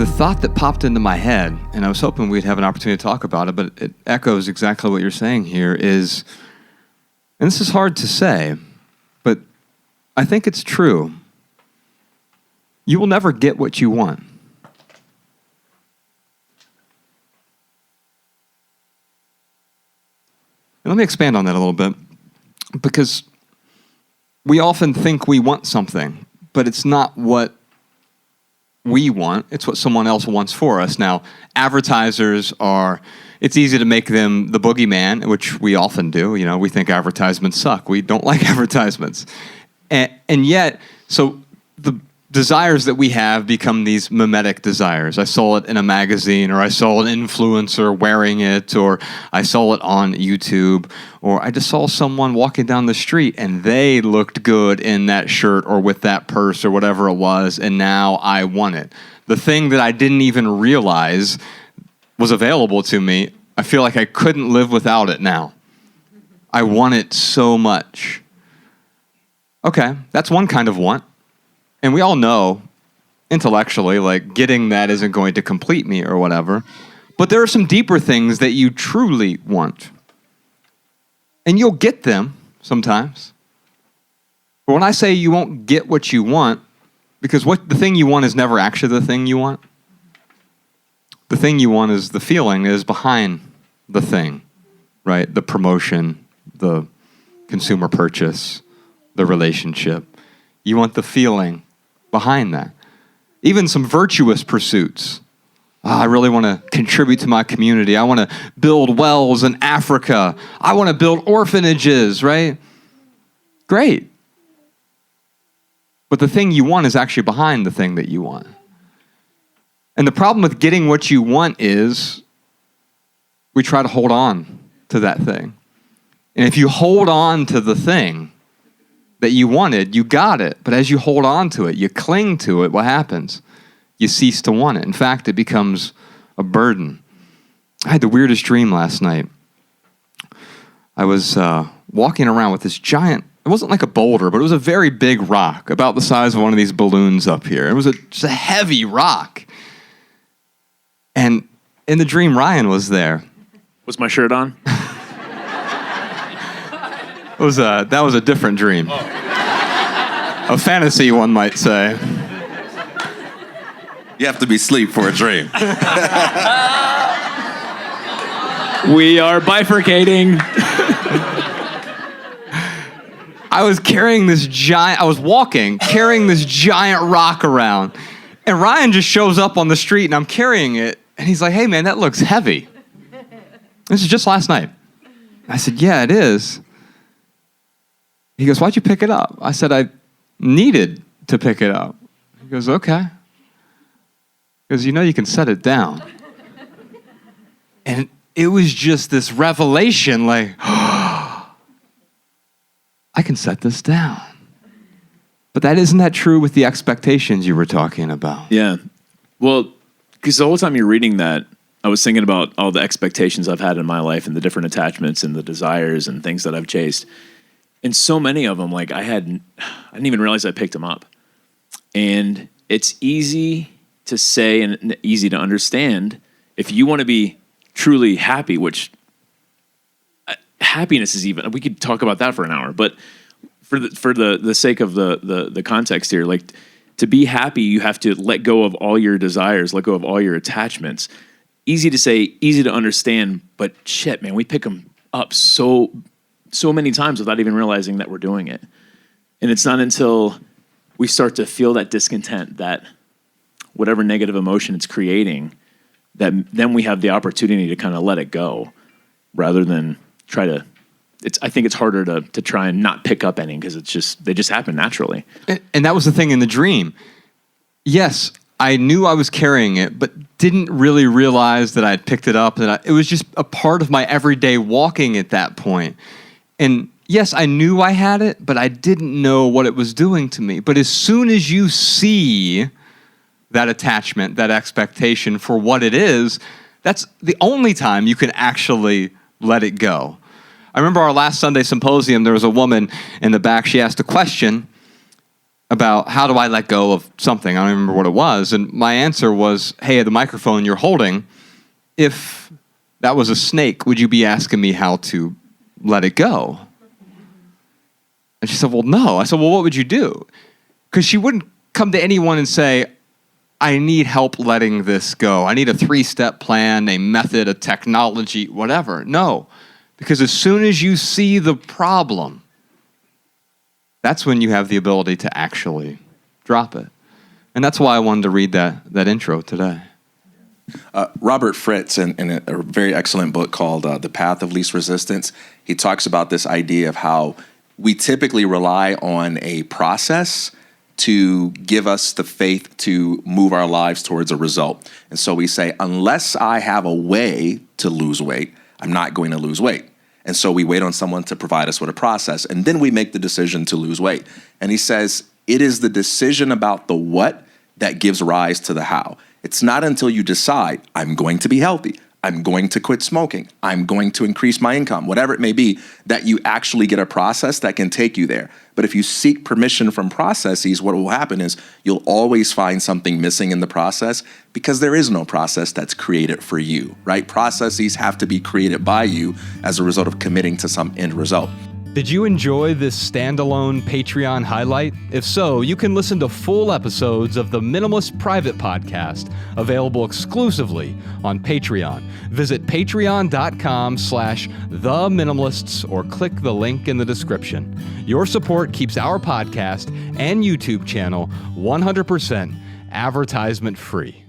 the thought that popped into my head, and I was hoping we'd have an opportunity to talk about it, but it echoes exactly what you're saying here, is, and this is hard to say, but I think it's true. You will never get what you want. And let me expand on that a little bit, because we often think we want something, but it's not what we want, it's what someone else wants for us. Now, advertisers it's easy to make them the boogeyman, which we often do. You know, we think advertisements suck. We don't like advertisements. And yet, so the desires that we have become these mimetic desires. I saw it in a magazine, or I saw an influencer wearing it, or I saw it on YouTube, or I just saw someone walking down the street and they looked good in that shirt or with that purse or whatever it was, and now I want it. The thing that I didn't even realize was available to me, I feel like I couldn't live without it now. I want it so much. Okay, that's one kind of want. And we all know, intellectually, like, getting that isn't going to complete me or whatever. But there are some deeper things that you truly want. And you'll get them sometimes. But when I say you won't get what you want, because the thing you want is never actually the thing you want. The thing you want is the feeling is behind the thing, right? The promotion, the consumer purchase, the relationship. You want the feeling behind that. Even some virtuous pursuits. I really want to contribute to my community. I want to build wells in Africa. I want to build orphanages, right? Great. But the thing you want is actually behind the thing that you want. And the problem with getting what you want is we try to hold on to that thing. And if you hold on to the thing that you wanted, you got it. But as you hold on to it, you cling to it, what happens? You cease to want it. In fact, it becomes a burden. I had the weirdest dream last night. I was walking around with this giant, it wasn't like a boulder, but it was a very big rock, about the size of one of these balloons up here. It was just a heavy rock. And in the dream, Ryan was there. Was my shirt on? That was a different dream. Oh. A fantasy, one might say. You have to be asleep for a dream. We are bifurcating. I was carrying this giant rock around. And Ryan just shows up on the street and I'm carrying it. And he's like, hey man, that looks heavy. This is just last night. I said, yeah, it is. He goes, why'd you pick it up? I said, I needed to pick it up. He goes, okay. Because you know you can set it down. And it was just this revelation, like, I can set this down. But isn't that true with the expectations you were talking about? Yeah. Well, because the whole time you're reading that, I was thinking about all the expectations I've had in my life and the different attachments and the desires and things that I've chased. And so many of them, like I didn't even realize I picked them up. And it's easy to say and easy to understand if you want to be truly happy, which happiness is even, we could talk about that for an hour, but for the sake of the context here, like to be happy, you have to let go of all your desires, let go of all your attachments. Easy to say, easy to understand, but shit, man, we pick them up so many times without even realizing that we're doing it. And it's not until we start to feel that discontent, that whatever negative emotion it's creating, that then we have the opportunity to kind of let it go rather than try to, I think it's harder to try and not pick up any because they just happen naturally. And that was the thing in the dream. Yes, I knew I was carrying it, but didn't really realize that I had picked it up. It was just a part of my everyday walking at that point. And yes, I knew I had it, but I didn't know what it was doing to me. But as soon as you see that attachment, that expectation for what it is, that's the only time you can actually let it go. I remember our last Sunday symposium, there was a woman in the back, she asked a question about how do I let go of something. I don't remember what it was. And my answer was, hey, the microphone you're holding, if that was a snake, would you be asking me how to let it go? And she said, well, no. I said, well, what would you do? Because she wouldn't come to anyone and say, I need help letting this go. I need a 3-step plan, a method, a technology, whatever. No, because as soon as you see the problem, that's when you have the ability to actually drop it. And that's why I wanted to read that intro today. Robert Fritz, in a very excellent book called The Path of Least Resistance, he talks about this idea of how we typically rely on a process to give us the faith to move our lives towards a result. And so we say, unless I have a way to lose weight, I'm not going to lose weight. And so we wait on someone to provide us with a process, and then we make the decision to lose weight. And he says, it is the decision about the what that gives rise to the how. It's not until you decide, I'm going to be healthy, I'm going to quit smoking, I'm going to increase my income, whatever it may be, that you actually get a process that can take you there. But if you seek permission from processes, what will happen is you'll always find something missing in the process, because there is no process that's created for you, right? Processes have to be created by you as a result of committing to some end result. Did you enjoy this standalone Patreon highlight? If so, you can listen to full episodes of the Minimalist Private Podcast, available exclusively on Patreon. Visit patreon.com/theminimalists or click the link in the description. Your support keeps our podcast and YouTube channel 100% advertisement free.